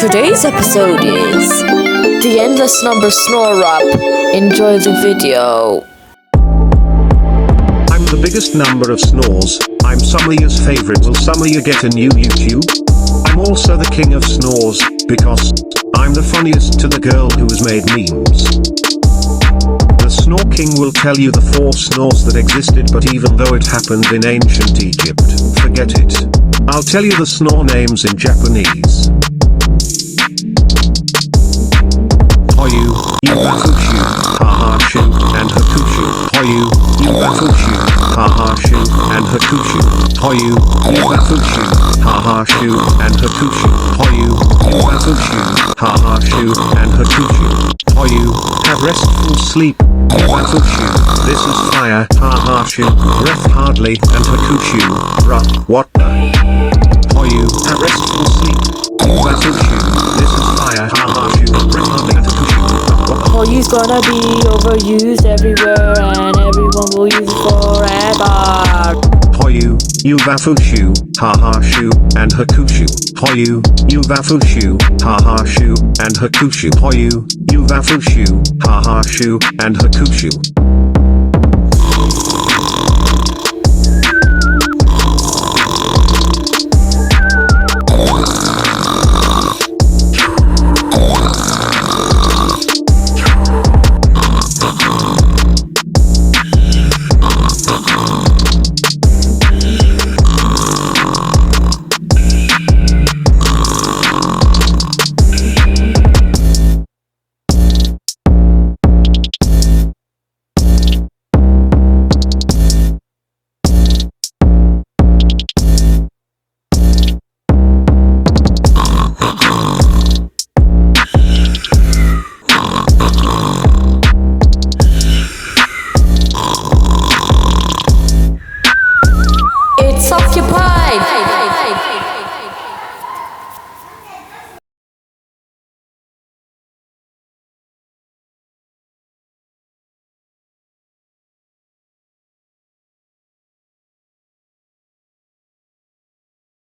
Today's episode is the endless number snore rap. Enjoy the video. I'm the biggest number of snores. I'm some of yours favorite. Will some of you get a new YouTube? I'm also the king of snores, because I'm the funniest to the girl who has made memes. The Snore King will tell you the 4 snores that existed, but even though it happened in ancient Egypt, forget it. I'll tell you the snore names in Japanese. Hoyu, Yubakushu, Hahashu, and Hakushu. Hoyu, Yubakushu, Hahashu, and Hakushu. Hoyu, Yubakushu, Hahashu, and Hakushu. Hoyu, Yubakushu, Hahashu, and Hakushu. Hoyu, have restful sleep. Yubakushu, this is fire. Hahashu, breath hardly, and Hakushu, bruh, what the? Hoyu, have restful sleep. Yubakushu, this is fire. Hahashu, breath hardly, and Hakushu. Hoyu's gonna be overused everywhere and everyone will use it forever. Hoyu, Yuvafushu, Hahashu, and Hakushu. Hoyu, Yuvafushu, Hahashu, and Hakushu. Hoyu, Yuvafushu, Hahashu, and Hakushu.